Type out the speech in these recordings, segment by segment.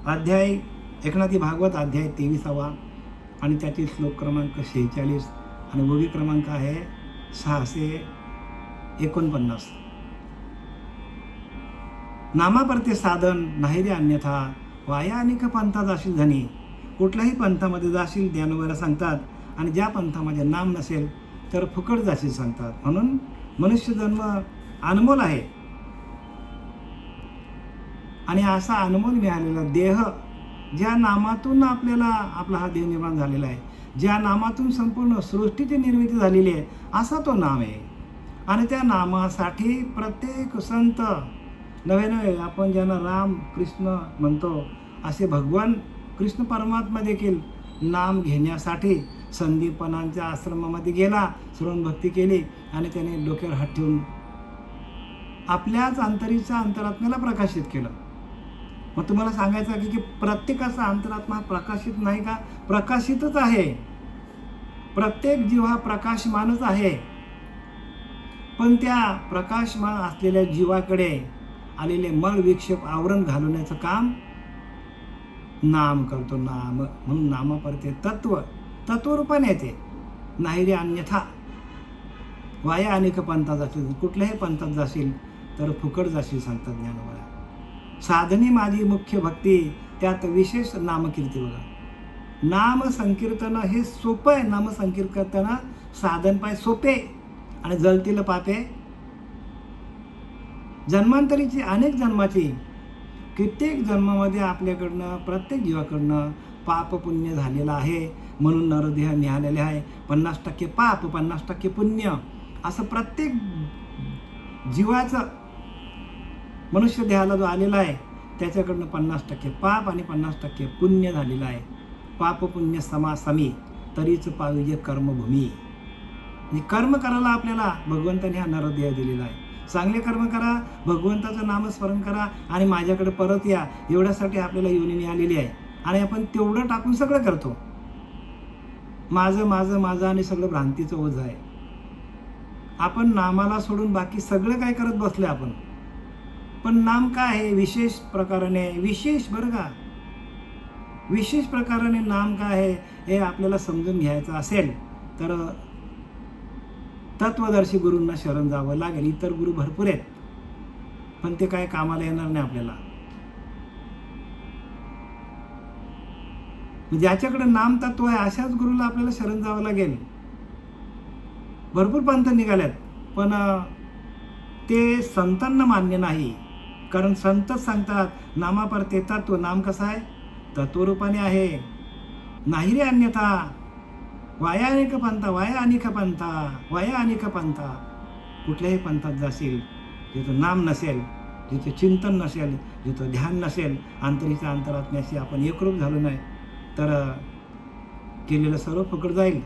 अध्याय एकनाथी भागवत अध्याय 23 आणि त्याची श्लोक क्रमांक 46 आणि ओवी क्रमांक आहे 649. नामापरते साधन नाही रे अन्यथा, वाया अनेक पंथा जाशील धनी. कुठल्याही पंथामध्ये जाशील ज्ञानोबाला सांगतात, आणि ज्या पंथामध्ये नाम नसेल तर फुकट जाशील सांगतात. म्हणून मनुष्य जन्म अनमोल आहे, आणि असा अनमोल मिळालेला देह, ज्या नामातून आपल्याला आपला हा देह निर्माण झालेला आहे, ज्या नामातून संपूर्ण सृष्टीची निर्मिती झालेली आहे, असा तो नाम आहे. आणि त्या नामासाठी प्रत्येक संत नवे आपण ज्यांना राम कृष्ण म्हणतो, असे भगवान कृष्ण परमात्मा देखील नाम घेण्यासाठी संदीपनांच्या आश्रमामध्ये गेला, श्रवण भक्ती केली, आणि त्याने डोक्यावर हात ठेवून आपल्याच अंतरीच्या अंतरात्म्याला प्रकाशित केलं. मग तुम्हाला सांगायचं की प्रत्येकाचा अंतरात्मा प्रकाशित नाही का? प्रकाशितच आहे. प्रत्येक जीव हा प्रकाशमानच आहे. पण त्या प्रकाशमान असलेल्या जीवाकडे आलेले मळ विक्षेप आवरण घालवण्याचं काम नाम करतो. नाम म्हणून नामापरते तत्वरूपाने येते. नाही रे अन्यथा, वाया अनेक पंथात जाशील. कुठल्याही पंथात जाशील तर फुकट जाशील सांगतात ज्ञानोबा. साधने माझी मुख्य भक्ती, त्यात विशेष नामकीर्ती. बघा, नाम संकीर्तन हे सोपं आहे. नाम संकीर्तन साधन पाय सोपे आणि जळतील पापे. जन्मांतरीची अनेक जन्माची, कित्येक जन्मामध्ये आपल्याकडनं प्रत्येक जीवाकडनं पाप पुण्य झालेलं आहे. म्हणून नरदेह निघालेले आहे. 50% पाप 50% पुण्य, असं प्रत्येक जीवाचं मनुष्य देहाला जो आलेला आहे त्याच्याकडनं 50% पाप आणि 50% पुण्य झालेलं आहे. पाप पुण्य समासमी, तरीच पाविजे कर्मभूमी. म्हणजे कर्म करायला आपल्याला भगवंताने हा नरदेह दिलेला आहे. चांगले कर्म करा, भगवंताचं नामस्मरण करा, आणि माझ्याकडे परत या, एवढ्यासाठी आपल्याला योनी आलेली आहे. आणि आपण तेवढं टाकून सगळं करतो. माझं माझं माझं आणि सगळं भ्रांतीचं ओझं आहे. आपण नामाला सोडून बाकी सगळं काय करत बसले आपण. पण नाम काय आहे? विशेष प्रकाराने, विशेष बरं का, विशेष प्रकाराने नाम काय आहे हे आपल्याला समजून घ्यायचं असेल तर तत्वदर्शी गुरूंना शरण जावं लागेल. इतर गुरु भरपूर आहेत, पण ते काय कामाला येणार नाही आपल्याला. ज्याच्याकडे नाम तत्व आहे अशाच गुरुला आपल्याला शरण जावं लागेल. भरपूर पंथ निघाल्यात, पण ते संतांना मान्य नाही. कारण संतच सांगतात नामापरते तत्व. नाम कसं आहे? तत्वरूपाने आहे. नाही रे अन्यथा, वाया अनेक पंथा, वाया अनेक पंथा, वाया अनेक पंथा. कुठल्याही पंथात जाशील जिथं नाम नसेल, जिथं चिंतन नसेल, जिथं ध्यान नसेल, अंतरीच्या अंतरात्म्याशी आपण एकरूप झालो नाही तर केलेलं सर्व फुकट जाईल.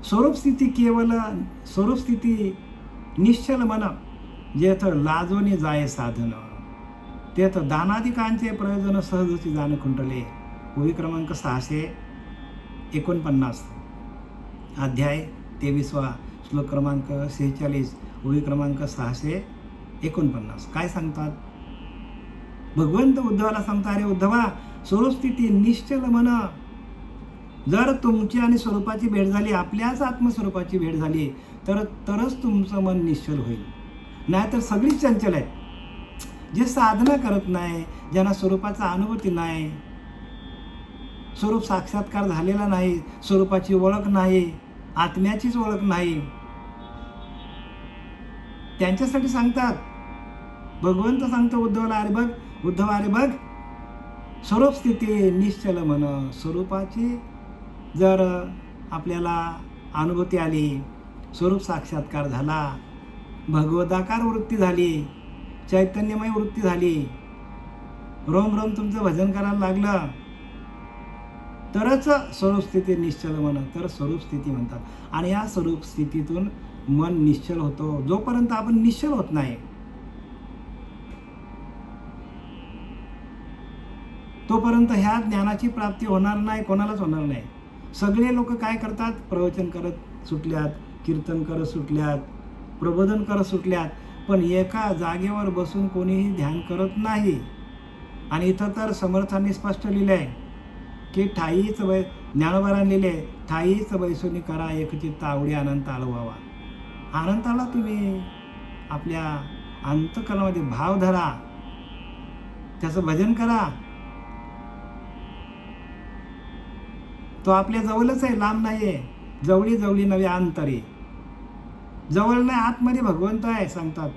स्वरूपस्थिती केवळ स्वरूपस्थिती निश्चल मन, जेथं लाजवणे जाय साधन, तेथं दानादिकांचे प्रयोजन सहजची जाण खुंटले. ओवी क्रमांक 649 अध्याय 23 श्लोक क्रमांक 46 ओवी क्रमांक 649. काय सांगतात भगवंत? उद्धवाला सांगता, अरे उद्धवा, स्वरूपस्थिती निश्चल मन. जर तुमची आणि स्वरूपाची भेट झाली, आपल्याच आत्मस्वरूपाची भेट झाली तरच तुमचं मन निश्चल होईल. नाहीतर सगळीच चंचल आहेत. जे साधना करत नाही, ज्यांना स्वरूपाचा अनुभूती नाही, स्वरूप साक्षात्कार झालेला नाही, स्वरूपाची ओळख नाही, आत्म्याचीच ओळख नाही, त्यांच्यासाठी सांगतात. भगवंत सांगतो उद्धवाला, अरे बघ उद्धवा, अरे बघ, स्वरूप स्थिती निश्चल मन. स्वरूपाची जर आपल्याला अनुभूती आली, स्वरूप साक्षात्कार झाला, भगवदाकार वृत्ती झाली, चैतन्यमय वृत्ती झाली, रोम रोम तुमचं भजन करायला लागलं, तरच स्वरूपस्थिती निश्चल मन, तर स्वरूपस्थिती म्हणतात. आणि या स्वरूपस्थितीतून मन निश्चल होतो. जोपर्यंत आपण निश्चल होत नाही तोपर्यंत ह्या ज्ञानाची प्राप्ती होणार नाही, कोणालाच होणार नाही. सगळे लोक काय करतात? प्रवचन करत सुटल्यात, कीर्तन करत सुटल्यात, प्रबोधन करत सुटल्यात, पण एका जागेवर बसून कोणीही ध्यान करत नाही. आणि इथं तर समर्थांनी स्पष्ट लिहिलं आहे की ठाईच ज्ञानोबारांनी लिहिले, ठाईच बैसोनी करा एकचित्त आवडी अनंत आळवावा. अनंताला तुम्ही आपल्या अंतःकरणामध्ये भाव धरा, त्याचं भजन करा. तो आपल्या जवळच आहे, लांब नाही आहे. जवळी जवळी नव्हे अंतरी. जवळ नाही, आतमध्ये भगवंत आहे सांगतात,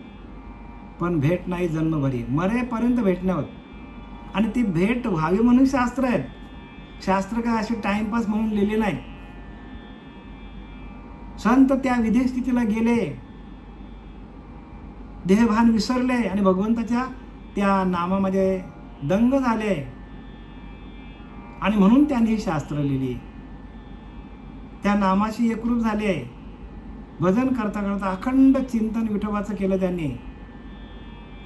पण भेट नाही जन्मभरी, मरेपर्यंत भेट नाही होत. आणि ती भेट व्हावी म्हणून शास्त्र आहेत. शास्त्र काय असे टाइमपास म्हणून लिहिले नाही. संत त्या विधेय स्थितीला गेले, देहभान विसरले आणि भगवंताच्या त्या नामामध्ये दंग झाले, आणि म्हणून त्यांनी शास्त्र लिहिली. त्या नामाशी एकरूप झाले. भजन करता करता अखंड चिंतन विठोबाचं केलं त्यांनी,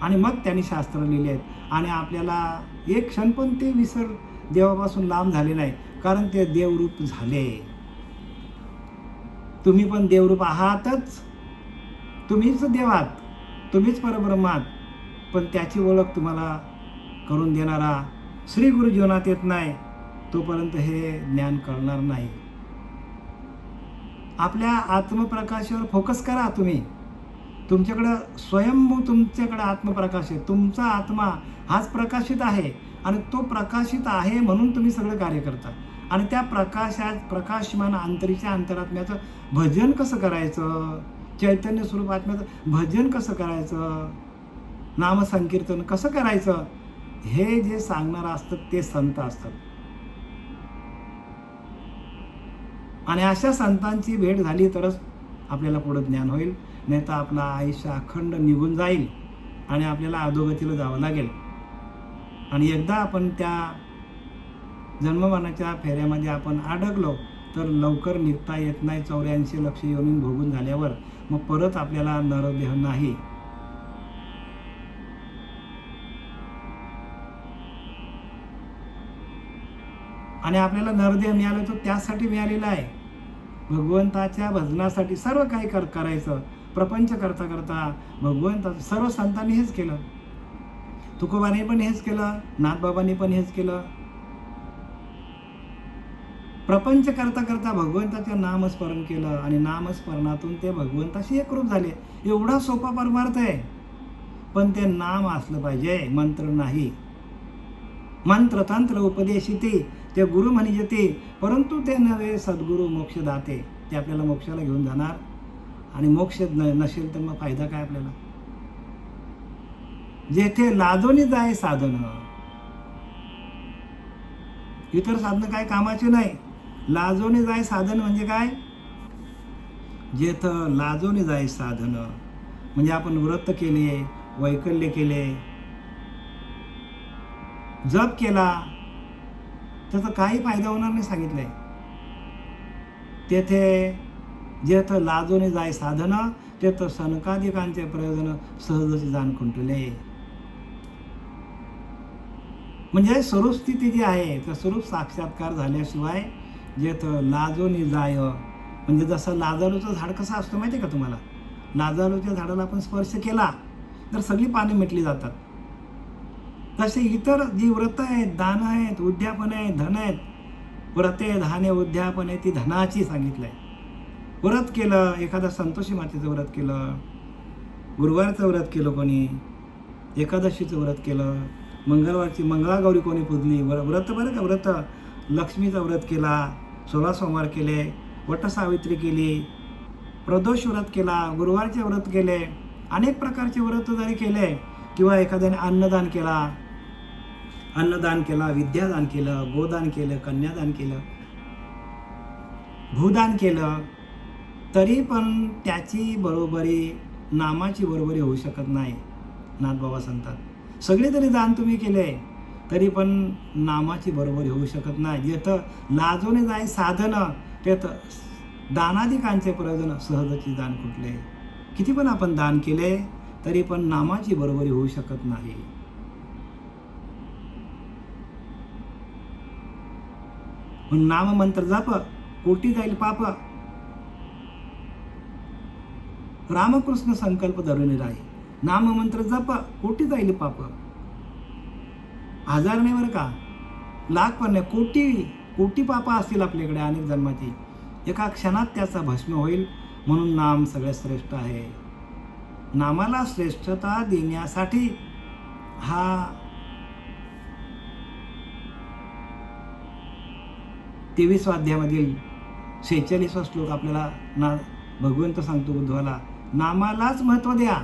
आणि मग त्यांनी शास्त्र लिहिले आहेत. आणि आपल्याला एक क्षण पण ते देवापासून लांब झाले नाही, कारण ते देवरूप झाले. तुम्ही पण देवरूप आहातच. तुम्हीच देवात, तुम्हीच परब्रह्मात. पण त्याची ओळख तुम्हाला करून देणारा श्री गुरु जीवनात येत नाही, तोपर्यंत हे ज्ञान कळणार नाही. आपल्या आत्मप्रकाशावर फोकस करा. तुम्ही तुमच्याकडं स्वयंभू तुमच्याकडे आत्मप्रकाश आहे. तुमचा आत्मा हाच प्रकाशित आहे, आणि तो प्रकाशित आहे म्हणून तुम्ही सगळं कार्य करता. आणि त्या प्रकाशमान अंतरीच्या अंतरात्म्याचं भजन कसं करायचं, चैतन्य स्वरूप आत्म्याचं भजन कसं करायचं, नामसंकीर्तन कसं करायचं, हे जे सांगणार असतात ते संत असतात. आणि अशा संतांची भेट झाली तरच आपल्याला पुढं ज्ञान होईल, नाही तर आपलं आयुष्य अखंड निघून जाईल आणि आपल्याला अधोगतीला जावं लागेल. आणि एकदा आपण त्या जन्ममरणाच्या फेऱ्यामध्ये आपण अडकलो तर लवकर निघता येत नाही. 84 लक्ष येऊन भोगून झाल्यावर मग परत आपल्याला नरदेह नाही. आणि आपल्याला नरदेह मिळाला तो त्यासाठी मिळालेला आहे, भगवंताच्या भजनासाठी. सर्व काही करायचं प्रपंच करता करता भगवंताचं. सर्व संतांनी हेच केलं, तुकोबाने पण हेच केलं, नाथबाबांनी पण हेच केलं. प्रपंच करता करता भगवंताचं नामस्मरण केलं, आणि नामस्मरणातून ते भगवंताशी एकरूप झाले. एवढा सोपा परमार्थ आहे, पण ते नाम असलं पाहिजे, मंत्र नाही. मंत्र तंत्र उपदेशिते ते गुरु म्हणिजेते, परंतु ते नव्हे सद्गुरु मोक्षदाते. ते आपल्याला मोक्षाला घेऊन जाणार, आणि मोक्ष नसेल तर मग फायदा काय आपल्याला. जेथे लाजोनी जाय साधन, इतर साधनं काय कामाचे नाही. लाजोनी जाय साधन म्हणजे काय, जेथं लाजोनी जाय साधन म्हणजे आपण व्रत केले, वैकल्य केले, जप केला, त्याचा काही फायदा होणार नाही सांगितलंय. तेथे जेथं लाजोने जाय साधन, तेथं सनकादिकांचे प्रयोजन सहजच जाण खुंटले. म्हणजे स्वरूप स्थिती जी आहे, तर स्वरूप साक्षात्कार झाल्याशिवाय जेथं लाजोनी जाय, म्हणजे जसं लाजालूचं झाड कसं असतं माहिती आहे का तुम्हाला. लाजालूच्या झाडाला आपण स्पर्श केला तर सगळी पाने मिटली जातात. तसे इतर जी व्रत आहेत, दान आहेत, उद्यापन आहे, धन आहेत, व्रते धाने उद्यापने ती धनाची सांगितलंय. व्रत केलं, एखादा संतोषी मातेचं व्रत केलं, गुरुवारचं व्रत केलं, कोणी एकादशीचं व्रत केलं, मंगळवारची मंगळागौरी कोणी पूजली, व्रत बरं का, व्रत लक्ष्मीचं व्रत केला, 16 सोमवार केले, वटसावित्री केली, प्रदोष व्रत केला, गुरुवारचे व्रत केले, अनेक प्रकारचे व्रत जरी केले, किंवा एखाद्याने अन्नदान केला, विद्यादान केलं, गोदान केलं, कन्यादान केलं, भूदान केलं, तरी पण त्याची बरोबरी नामाची बरोबरी होऊ शकत नाही. नाथबाबा सांगतात, सगळे तरी दान तुम्ही केले तरी पण नामाची बरोबरी होऊ शकत नाही. जेथं लाजोने जाय साधन, तेथं दानादिकांचे प्रयोजन सहजची दान कुठले. किती पण आपण दान केले तरी पण नामाची बरोबरी होऊ शकत नाही. नाम मंत्र जप कोटी जाईल पाप, रामकृष्ण संकल्प धरून राही. नाम मंत्र जप कोटी जाईल पाप. हजार नाही बरं का, लाख पण नाही, कोटी कोटी पापा असतील आपल्याकडे अनेक जन्माची, एका क्षणात त्याचा भस्म होईल. म्हणून नाम सगळ्यात श्रेष्ठ आहे. नामाला श्रेष्ठता देण्यासाठी हा 23 अध्यायामधील 46 श्लोक आपल्याला भगवंत सांगतो उद्धवाला, नामालाच महत्व द्या.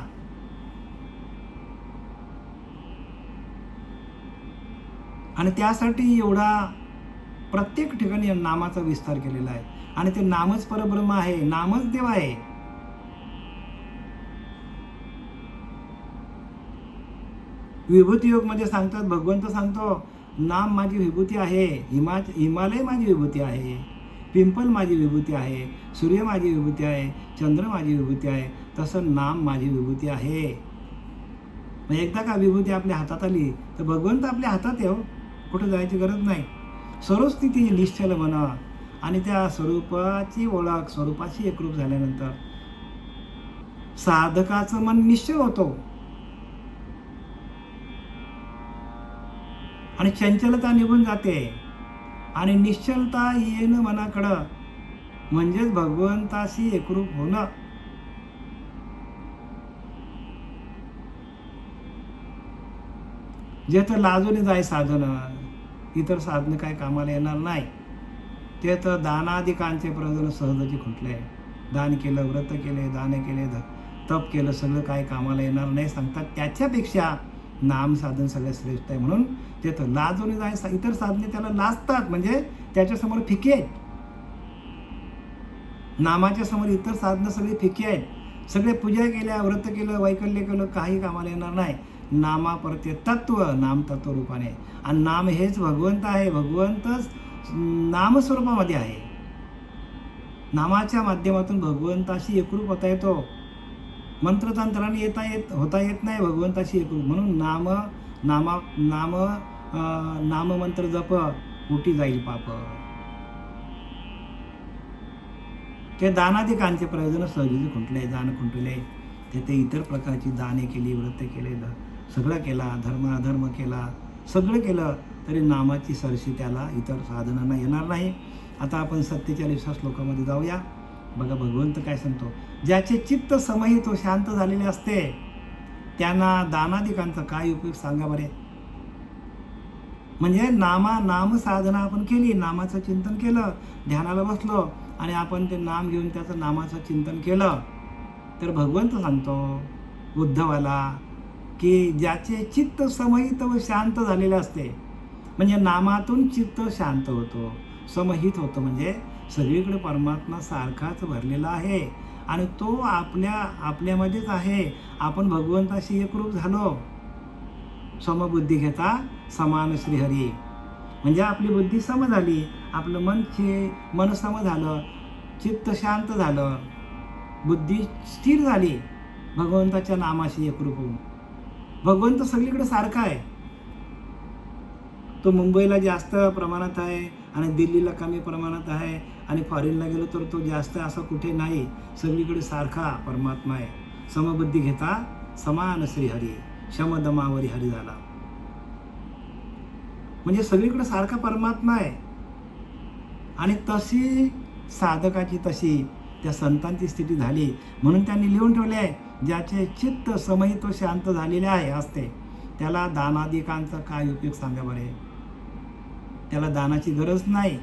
आणि त्यासाठी एवढा प्रत्येक ठिकाणी नामाचा विस्तार केलेला आहे. आणि ते नामच परब्रह्म आहे, नामच देव आहे. विभूती योग मध्ये सांगतात, भगवंत सांगतो, नाम माझी विभूती आहे, हिमालय माझी विभूती आहे, पिंपल माझी विभूती आहे, सूर्य माझी विभूती आहे, चंद्र माझी विभूती आहे, तसं नाम माझी विभूती आहे. मग एकदा का विभूती आपल्या हातात आली तर भगवंत आपल्या हातात येऊ, कुठं जायची गरज नाही. सर्वस्थिती निश्चल म्हणा. आणि त्या स्वरूपाची ओळख, स्वरूपाची एकरूप झाल्यानंतर साधकाचं मन निश्चल होतो आणि चंचलता निघून जाते. आणि निश्चलता येणं मनाकडं म्हणजेच भगवंताशी एकरूप होणं. जे तर लाजून जाय साधन, इतर साधनं काय कामाला येणार नाही. ते तर दानादिकांचे प्रयोजन सहजची खुंटले. दान केलं, व्रत केले, दान केले, तप केलं, सगळं काय कामाला येणार नाही सांगतात. त्याच्यापेक्षा नाम साधन सगळ्यात श्रेष्ठ आहे. म्हणून ते तर लाजून जाय, इतर साधने त्याला लाजतात, म्हणजे त्याच्यासमोर फिके आहेत. नामाच्या समोर इतर साधनं सगळी फिकी आहेत. सगळे पूजा केल्या, व्रत केलं, वैकल्य केलं, काही कामाला येणार नाही. नामापरते तत्व, नाम तत्व रूपाने. आणि नाम हेच भगवंत आहे. भगवंतच नामस्वरूपामध्ये आहे. नामाच्या माध्यमातून भगवंताशी एकरूप होता येतो. मंत्रतंत्राने होता येत नाही भगवंताशी एकरूप. म्हणून नाम मंत्र जप उठी जाईल पाप. ते दानादिकांचे प्रयोजन सहजीचे खुंटले, दान खुंटले. ते इतर प्रकारची दाने केली, व्रत केले, सगळं केला, धर्म अधर्म केला, सगळं केलं तरी नामाची सरशी त्याला इतर साधनांना येणार नाही. आता आपण 47 श्लोकामध्ये जाऊया. बघा भगवंत काय सांगतो, ज्याचे चित्त समहित व शांत झालेले असते त्यांना दानादिकांचा काय उपयोग सांगा बरे. म्हणजे नाम साधना आपण केली, नामाचं चिंतन केलं, ध्यानाला बसलो आणि आपण ते नाम घेऊन त्याचं नामाचं चिंतन केलं, तर भगवंत सांगतो उद्धवाला की ज्याचे चित्त समहित व शांत झालेले असते, म्हणजे नामातून चित्त शांत होतो, समहित होतं, म्हणजे सगळीकडे परमात्मा सारखाच भरलेला आहे आणि तो आपल्यामध्येच आहे. आपण भगवंताशी एकरूप झालो. समबुद्धी घेता समान श्रीहरी, म्हणजे आपली बुद्धी सम झाली, आपलं मन सम झालं, चित्त शांत झालं, बुद्धी स्थिर झाली भगवंताच्या नामाशी एकरूप होऊन. भगवंत सगळीकडे सारखा आहे. तो मुंबईला जास्त प्रमाणात आहे आणि दिल्लीला कमी प्रमाणात आहे आणि फॉरेनला गेलो तर तो जास्त असं कुठे नाही. सगळीकडे सारखा परमात्मा आहे. समबुद्धी घेता समान श्रीहरी, शमदमावरी हरी झाला. म्हणजे सगळीकडे सारखा परमात्मा आहे. आणि तशी साधकाची, तशी त्या संतांची स्थिती झाली. म्हणून त्यांनी लिहून ठेवले आहे, ज्याचे चित्त समहित व शांत झालेले आहे असते त्याला दानादिकांचा काय उपयोग सांगा बरे. त्याला दानाची गरज नाही,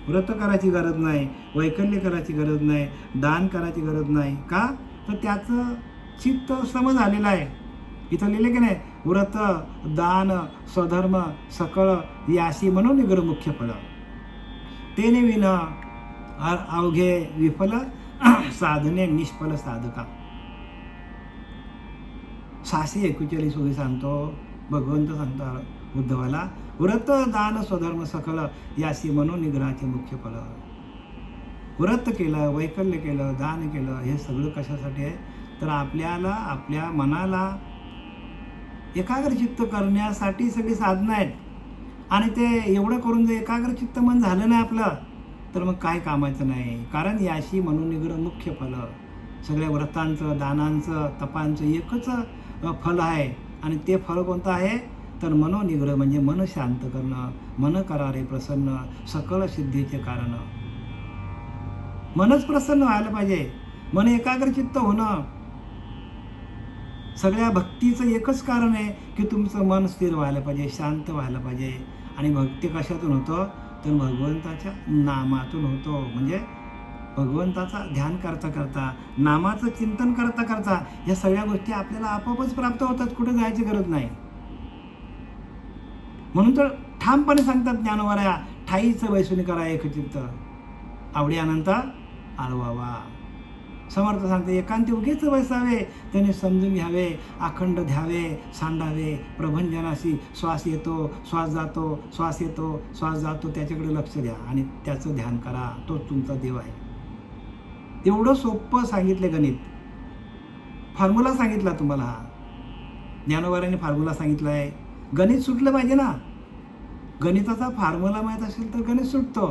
व्रत करायची गरज नाही, वैकल्य करायची गरज नाही, दान करायची गरज नाही. का तर त्याचं चित्त सम झालेलं आहे. इथं लिहिले की नाही, व्रत दान स्वधर्म सकळ याशी म्हणून निग्रह मुख्य फळ तेने विन अवघे विफल साधने निष्फल साधका. 641 सांगतो भगवंत सांगतो उद्धवाला, व्रत दान स्वधर्म सकळ याशी म्हणून निग्रहाचे मुख्य फळ. व्रत केलं, वैकल्य केलं, दान केलं, हे सगळं कशासाठी आहे तर आपल्याला, आपल्या मनाला एकाग्रचित्त करण्यासाठी सगळी साधनं आहेत. आणि ते एवढं करून जर एकाग्रचित्त मन झालं नाही आपलं तर मग काय कामाचं नाही. कारण याशी म्हणून निग्रह मुख्य फल. सगळ्या व्रतांचं, दानांचं, तपांचं एकच फल आहे. आणि ते फळ कोणतं आहे तर मनोनिग्रह म्हणजे मन शांत करणं, मन करारे प्रसन्न, सकल सिद्धीचे कारण. मनच प्रसन्न व्हायला पाहिजे, मन एकाग्रचित्त होणं. सगळ्या भक्तीचं एकच कारण आहे की तुमचं मन स्थिर व्हायला पाहिजे, शांत व्हायला पाहिजे. आणि भक्ती कशातून होतं तर भगवंताच्या नामातून होतो. म्हणजे भगवंताचा ध्यान करता करता, नामाचं चिंतन करता करता या सगळ्या गोष्टी आपल्याला आपोआपच प्राप्त होतात, कुठे जायची गरज नाही. म्हणून तर ठामपणे सांगतात ज्ञानवऱ्या, ठाईचं वैसुनी करा एकचित्त, आवडी अनंत आळवावा. समर्थ सांगते, एकांती उगीच बसावे, त्याने समजून घ्यावे, अखंड ध्यावे, सांडावे प्रभंजनाशी. श्वास येतो, श्वास जातो, श्वास येतो, श्वास जातो, त्याच्याकडे लक्ष द्या आणि त्याचं ध्यान करा. तोच तुमचा देव आहे. एवढं सोपं सांगितले गणित. फॉर्म्युला सांगितला तुम्हाला हा. ज्ञानोबारांनी फॉर्म्युला सांगितला आहे. गणित सुटलं पाहिजे ना. गणिताचा फॉर्म्युला माहीत असेल तर गणित सुटतो.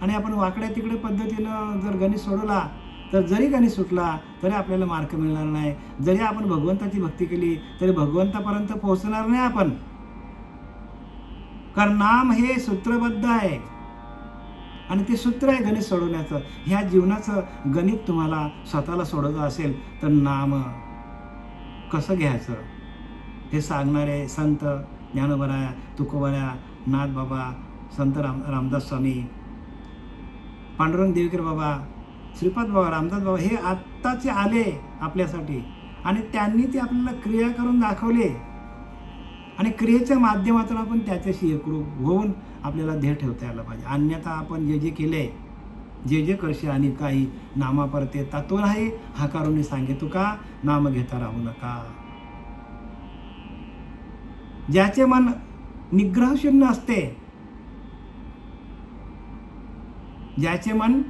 आणि आपण वाकड्या तिकडे पद्धतीनं जर गणित सोडवला तर जरी गणित सुटला तरी आपल्याला मार्क मिळणार नाही. जरी आपण भगवंताची भक्ती केली तरी भगवंतापर्यंत पोहोचणार नाही आपण. कारण नाम हे सूत्रबद्ध आहे आणि ते सूत्र आहे गणित सोडवण्याचं. ह्या जीवनाचं गणित तुम्हाला स्वतःला सोडवलं असेल तर नाम कसं घ्यायचं हे सांगणारे संत ज्ञानोबा, तुकोबा, नाथबाबा, संत रामदास स्वामी, पांडुरंग देवकर बाबा, श्रीपाद बाबा, रामदास बाबा हे आत्ताचे आले आपल्यासाठी. आणि त्यांनी ते आपल्याला क्रिया करून दाखवले. आणि क्रियेच्या माध्यमातून आपण त्याच्याशी एकरूप होऊन आपल्याला ध्येय ठेवता यायला पाहिजे. अन्यथा आपण जे जे केले, जे जे करशे आणि काही नामा परते तत्व नाही हाकारून सांगे तुका, नाम घेता राहू नका. ज्याचे मन निग्रह शून्य असते, ज्याचे मन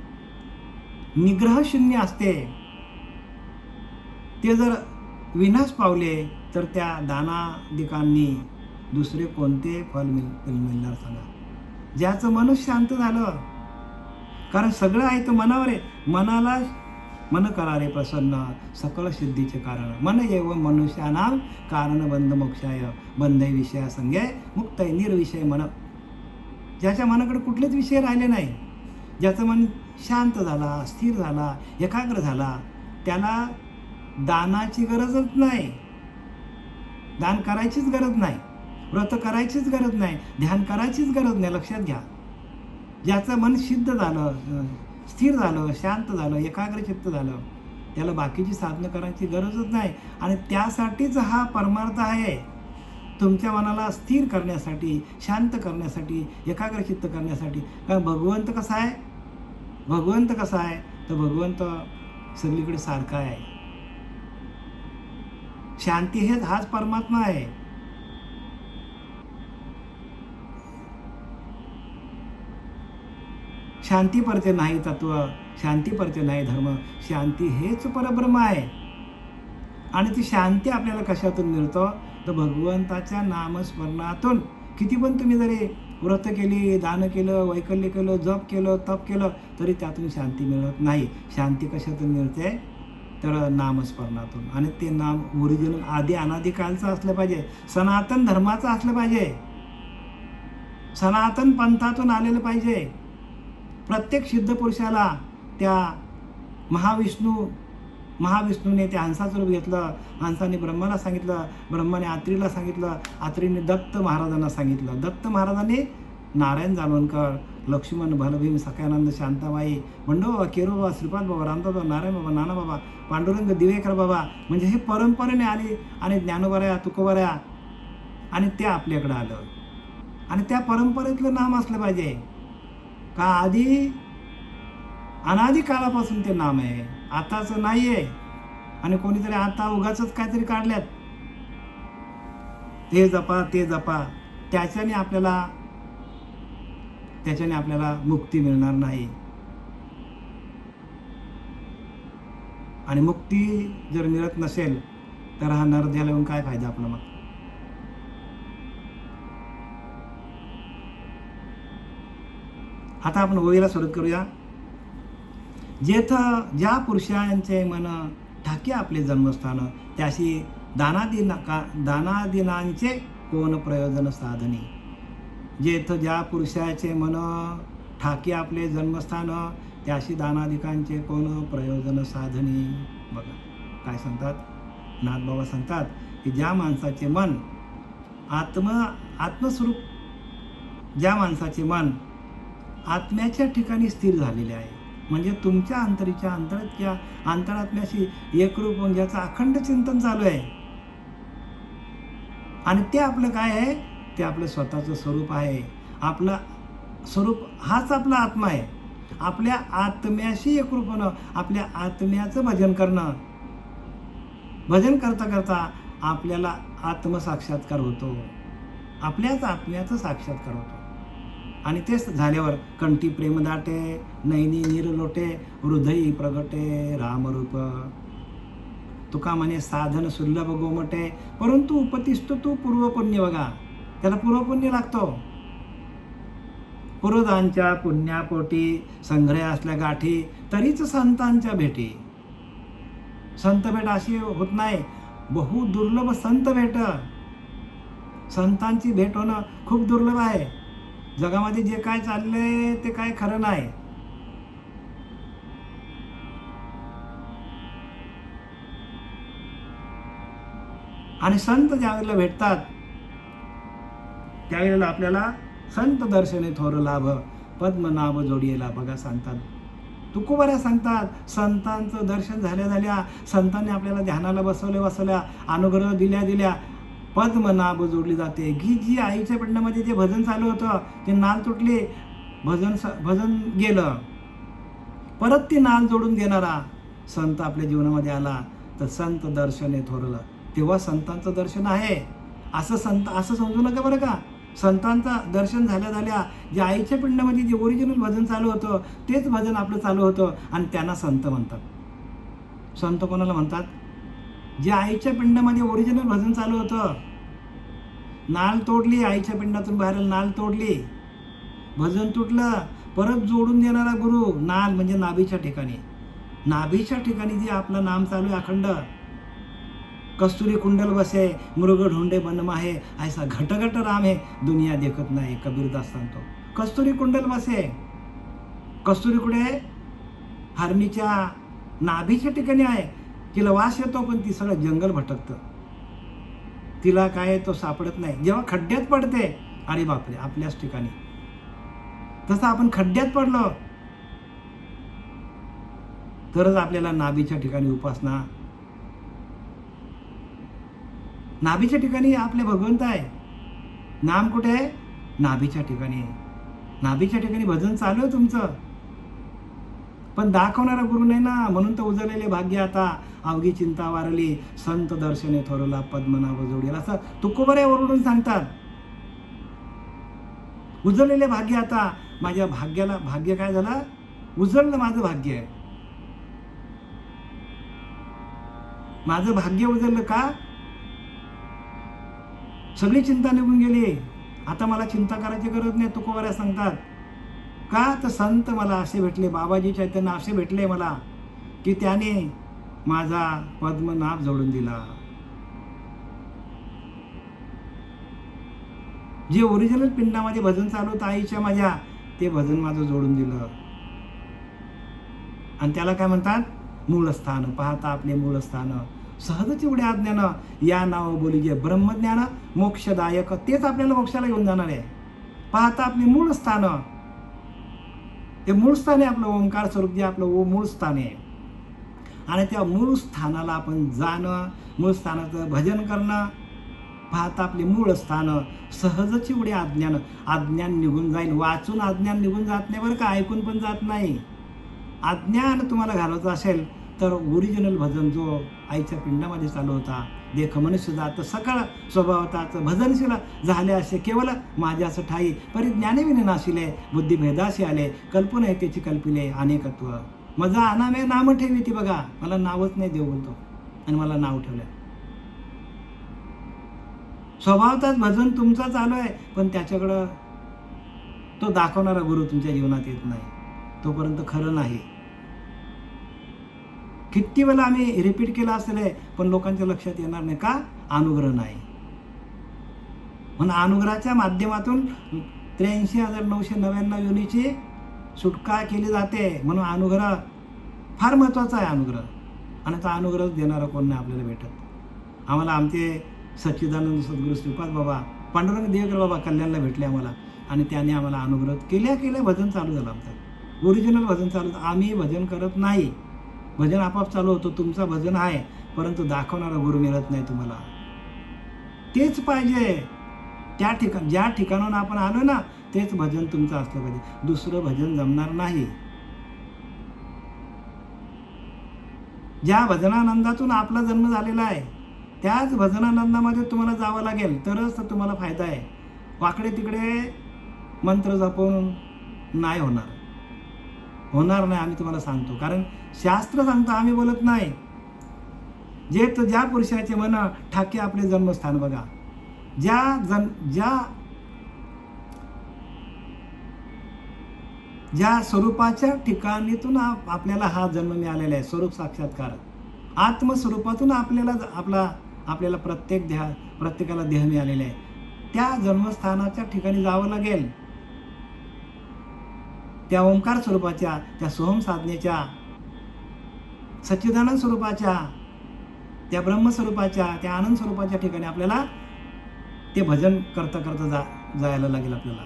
निग्रह शून्य असते, ते जर विनाश पावले तर त्या दानादिकांनी दुसरे कोणते फल मिळणार सांगा. ज्याचं मन शांत झालं, कारण सगळं आहे तर मनावर आहे. मनाला मन करारे प्रसन्न, सकल सिद्धीचे कारण. मन एव मनुष्यानाम कारण बंध मोक्षाय, बंधय विषया संगे मुक्त निर्विषय मन. ज्याच्या मनाकडे कुठलेच विषय राहिले नाही, ज्याचं मन शांत झाला, स्थिर झाला, एकाग्र झाला, त्याला दानाची गरजच नाही, दान करायचीच गरज नाही, व्रत करायचीच गरज नाही, ध्यान करायचीच गरज नाही. लक्षात घ्या, ज्याचं मन सिद्ध झालं, स्थिर झालं, शांत झालं, एकाग्रचित्त झालं, त्याला बाकीची साधनं करायची गरजच नाही. आणि त्यासाठीच हा परमार्थ आहे, तुमच्या मनाला स्थिर करण्यासाठी, शांत करण्यासाठी, एकाग्रचित्त करण्यासाठी. कारण भगवंत कसा आहे, भगवंत कसा आहे तर भगवंत सगळीकडे सारखा आहे. शांती हेच हाच परमात्मा आहे. शांती परते नाही तत्व, शांती परते नाही धर्म, शांती हेच परब्रह्म आहे. आणि ती शांती आपल्याला कशातून मिळतो तर भगवंताच्या नामस्मरणातून. किती पण तुम्ही जरी व्रत केली, दान केलं, वैकल्य केलं, जप केलं, तप केलं तरी त्यातून शांती मिळत नाही. शांती कशातून मिळते तर नामस्मरणातून. आणि ते नाम ओरिजिनल आधी अनादिकालचं असलं पाहिजे, सनातन धर्माचं असलं पाहिजे, सनातन पंथातून आलेलं पाहिजे. प्रत्येक सिद्ध पुरुषाला त्या महाविष्णूने त्या हंसाचं रूप घेतलं. हंसाने ब्रह्माला सांगितलं, ब्रह्माने आत्रीला सांगितलं, आत्रीने दत्त महाराजांना सांगितलं, दत्त महाराजांनी नारायण जालवणकर, लक्ष्मण, भलभीम, सख्यानंद, शांताबाई, बंडोबा, केरोबा, श्रीपाद बाबा, रामदास बाबा, नारायण बाबा, नाना बाबा, पांडुरंग, दिवेकर बाबा, म्हणजे हे परंपरेने आली. आणि ज्ञानोबा, तुकोबा, आणि ते आपल्याकडं आलं. आणि त्या परंपरेतलं नाम असलं पाहिजे का आधी अनादी काळापासून ते नाम आहे, आताचं नाही आहे. आणि कोणीतरी आता उगाचच काहीतरी काढल्यात, हे जपा ते जपा, त्याच्याने आपल्याला मुक्ती मिळणार नाही. आणि मुक्ती जर मिळत नसेल तर हा नरदेह लावून काय फायदा आपला. मग आता आपण ओळीला सुरुवात करूया. जेथ ज्या पुरुषांचे मन ठाके आपले जन्मस्थान, त्याशी दानादिनांचे कोण प्रयोजन साधनी. जेथ ज्या पुरुषाचे मन ठाकी आपले जन्मस्थान, त्याशी दानादिकांचे कोण प्रयोजन साधनी. बघा काय सांगतात नाथबाबा, सांगतात की ज्या माणसाचे मन आत्मस्वरूप, ज्या माणसाचे मन आत्म्याच्या ठिकाणी स्थिर झालेले आहे, म्हणजे तुमच्या अंतरात्म्याशी एकरूप होऊन ज्याचं अखंड चिंतन चालू आहे, आणि ते आपलं काय आहे, ते आपलं स्वतःचं स्वरूप आहे. आपलं स्वरूप हाच आपला आत्मा आहे. आपल्या आत्म्याशी एकरूप होणं, आपल्या आत्म्याचं भजन करणं. भजन करता करता आपल्याला आत्मसाक्षात्कार होतो, आपल्याच आत्म्याचं साक्षात्कार होतो. आणि तेच झाल्यावर कंठी प्रेम दाटे, नैनी नीर लोटे, हृदयी प्रगटे रामरूप. तुका म्हणे साधन सुलभ गोमटे, परंतु उपतिष्ठ तू पूर्वपुण्य. बघा त्याला पूर्वपुण्य लागतो. पूर्वदांच्या पुण्यापोटी संग्रह असल्या गाठी, तरीच संतांच्या भेटी. संत भेट अशी होत नाही, बहु दुर्लभ संत भेट. संतांची भेट होणं खूप दुर्लभ आहे. जगामध्ये जे काय चाललंय ते काय खरं नाही. आणि संत ज्यावेळेला भेटतात त्यावेळेला आपल्याला संत दर्शने थोर लाभ, पद्मनाभ जोडियेला. बघा सांगतात तुकोबऱ्या, सांगतात संतांचं दर्शन झाल्या संतांनी आपल्याला ध्यानाला बसवल्या, अनुग्रह दिल्या, पद्मनाभ जोडली जाते. जी आईच्या पिंडामध्ये जे भजन चालू होतं, ते नाल तुटले, भजन गेलं, परत ती नाल जोडून घेणारा संत आपल्या जीवनामध्ये आला, तर संत दर्शने थोरलं. तेव्हा संतांचं दर्शन आहे असं समजू नका बरं का. संतांचं दर्शन झाल्या जे आईच्या पिंडामध्ये जे ओरिजिनल भजन चालू होतं, तेच भजन आपलं चालू होतं, आणि त्यांना संत म्हणतात. संत कोणाला म्हणतात? जे आईच्या पिंडामध्ये ओरिजिनल भजन चालू होतं, नाल तोडली, आईच्या पिंडातून बाहेर नाल तोडली, भजन तुटलं, परत जोडून देणारा गुरु. नाल म्हणजे नाभीच्या ठिकाणी जे आपलं नाम चालू आहे अखंड. कस्तुरी कुंडल बसे, मृग ढोंडे बनम आहे, ऐसा घटघट राम है, दुनिया देखत नाही. कबीरदास सांगतो कस्तुरी कुंडल बसे. कस्तुरी कुठे? हरणीच्या नाभीच्या ठिकाणी आहे. तिला वास येतो, पण ती सगळं जंगल भटकतं, तिला काय तो सापडत नाही. जेव्हा खड्ड्यात पडते, अरे बापरे, आपल्याच ठिकाणी. तसं आपण खड्ड्यात पडलो तरच आपल्याला नाभीच्या ठिकाणी उपासना. नाभीच्या ठिकाणी आपले भगवंत आहे. नाम कुठे आहे? नाभीच्या ठिकाणी. नाभीच्या ठिकाणी भजन चालू आहे तुमचं, पण दाखवणारा गुरु नाही ना. म्हणून तर उजळलेले भाग्य आता, अवघी चिंता वारली, संत दर्शने थोरला, पद्मनाभ जोडीला. असं तुकोबऱ्या ओरडून सांगतात. उजळलेले भाग्य आता, माझ्या भाग्याला, भाग्य काय झालं? उजळलं माझं भाग्य आहे. माझं भाग्य उजळलं का? सगळी चिंता निघून गेली, आता मला चिंता करायची गरज नाही. तुकोबऱ्या सांगतात का? तर संत मला असे भेटले, बाबाजी चैतन्य असे भेटले मला, की त्याने माझा पद्मनाभ जोडून दिला. जे ओरिजिनल पिंडामध्ये भजन चालू होतं आईच्या माझ्या, ते भजन माझं जोडून दिलं. आणि त्याला काय म्हणतात? मूळस्थान. पाहता आपले मूळस्थान, सहजच एवढ्या आज्ञानं या नाव बोली जे ब्रह्मज्ञान मोक्षदायक, तेच आपल्याला मोक्षाला घेऊन जाणार आहे. पाहता आपले मूळ स्थान, ते मूळ स्थान आहे आपलं ओंकार स्वरूप, जे आपलं मूळ स्थान आहे. आणि त्या मूळ स्थानाला आपण जाणं, मूळ स्थानाचं भजन करणं. पाहता आपले मूळ स्थान, सहजच एवढे अज्ञान निघून जाईल. वाचून अज्ञान निघून जात नाही बरं का, ऐकून पण जात नाही. अज्ञान तुम्हाला घालवायचं असेल तर ओरिजिनल भजन जो आईच्या पिंडामध्ये चालू होता, देख मनुष्य जात सकळ स्वभावताचं भजनशील झाले असे केवळ माझ्या असं ठाई, परी ज्ञानविने नाशिले, बुद्धिभेदाशी आले, कल्पना आहे त्याची कल्पिले अनेकत्व. माझा अनामे नाम ठेवी ती. बघा मला नावच नाही देव बोलतो, आणि मला नाव ठेवलं. स्वभावताच भजन तुमचं चालू आहे, पण त्याच्याकडं तो दाखवणारा गुरु तुमच्या जीवनात येत नाही, तोपर्यंत खरं नाही. किती वेळा आम्ही रिपीट केलं असेल, पण लोकांच्या लक्षात येणार नाही का? अनुग्रह नाही. म्हणून अनुग्रहाच्या माध्यमातून 83,999 योनीची सुटका केली जाते. म्हणून अनुग्रह फार महत्त्वाचा आहे. अनुग्रह आणि तो अनुग्रह देणारा कोण नाही आपल्याला भेटत. आम्हाला आमचे सच्चिदानंद सद्गुरू श्रीपाद बाबा, पांडुरंग देवकर बाबा कल्याणला भेटले आम्हाला आणि त्याने आम्हाला अनुग्रह केल्या भजन चालू झालं आमचं. ओरिजिनल भजन चालू. आम्ही भजन करत नाही, भजन आपोआप चालू होतं. तुमचं भजन आहे, परंतु दाखवणारा गुरु मिळत नाही तुम्हाला. तेच पाहिजे. ज्या ठिकाणाहून आपण आलो ना, तेच भजन तुमचं असलं पाहिजे. दुसरं भजन जमणार नाही. ज्या भजनानंदातून आपला जन्म झालेला आहे, त्याच भजनानंदामध्ये तुम्हाला जावं लागेल, तरच तर तुम्हाला फायदा आहे. वाकडे तिकडे मंत्र जपून नाही होणार नाही. आम्ही तुम्हाला सांगतो, कारण शास्त्र सांगतो, आम्ही बोलत नाही. ज्या पुरुषाचे मन ठाके आपले जन्मस्थान. बघा, ज्या स्वरूपाच्या ठिकाणीतून आपल्याला हा जन्म मिळालेला आहे, स्वरूप साक्षात्कार, आत्मस्वरूपातून आपल्याला प्रत्येकाला देह मिळालेला आहे. त्या जन्मस्थानाच्या ठिकाणी जावं लागेल. त्या ओंकार स्वरूपाच्या, त्या सोहम साधनेच्या, सच्चिदानंद स्वरूपाच्या, त्या ब्रह्मस्वरूपाच्या, त्या आनंद स्वरूपाच्या ठिकाणी आपल्याला ते भजन करता जायला लागेल आपल्याला.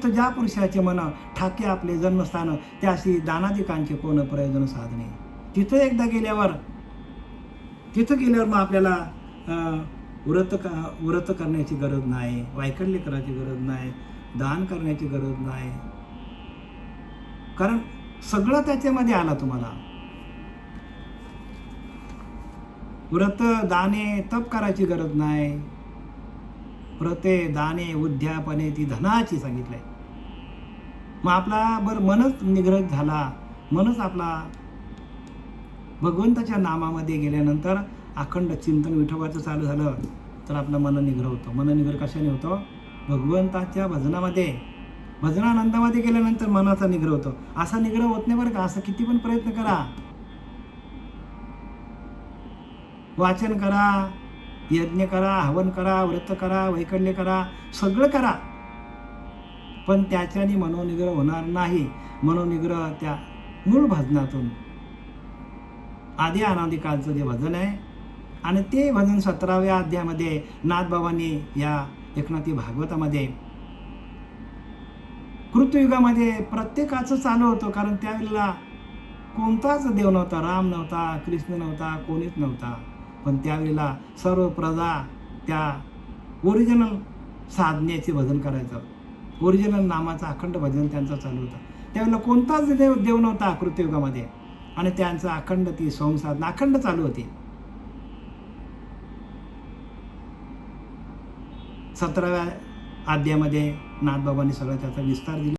ज्या पुरुषाचे मन ठाके आपले जन्मस्थान, त्याशी दानादिकांचे कोण प्रयोजन साधणे. तिथं एकदा गेल्यावर मग आपल्याला व्रत करण्याची गरज नाही, वैकल्य करायची गरज नाही, दान करण्याची गरज नाही, कारण सगळं त्याच्यामध्ये आलं तुम्हाला. व्रत, दाने, तप करायची गरज नाही. व्रते, दाने, उद्यापने ती धनाची सांगितलंय. मग आपला मनच निग्रह झाला, मनच आपला भगवंताच्या नामामध्ये गेल्यानंतर अखंड चिंतन विठोबाचं चालू झालं, तर आपला मन निग्रह होतो. मन निग्रह कशाने होतो? भगवंताच्या भजनानंदामध्ये गेल्यानंतर मनाचा निग्रह होतो. असा निग्रह होत नाही बरं का. असं किती पण प्रयत्न करा, वाचन करा, यज्ञ करा, हवन करा, व्रत करा, वैकल्य करा, सगळं करा, पण त्याच्याने मनोनिग्रह होणार नाही. मनोनिग्रह त्या मूळ भजनातून, आदी अनादी कालचं जे भजन आहे, आणि ते भजन 17व्या अध्यायामध्ये नाथबाबांनी या एकनाथी भागवतामध्ये कृतयुगामध्ये प्रत्येकाचं चालू होतं. कारण त्यावेळेला कोणताच देव नव्हता, राम नव्हता, कृष्ण नव्हता, कोणीच नव्हता. पण त्यावेळेला सर्व प्रजा त्या ओरिजिनल साधनेचे भजन करायचं, ओरिजिनल नामाचं अखंड भजन त्यांचं चालू होतं. त्यावेळेला कोणताच देव नव्हता कृतयुगामध्ये, आणि त्यांचं अखंड ती सोमसाधना अखंड चालू होती. 17व्या अध्यायामध्ये नाथबाबांनी सगळं त्याचा विस्तार दिला.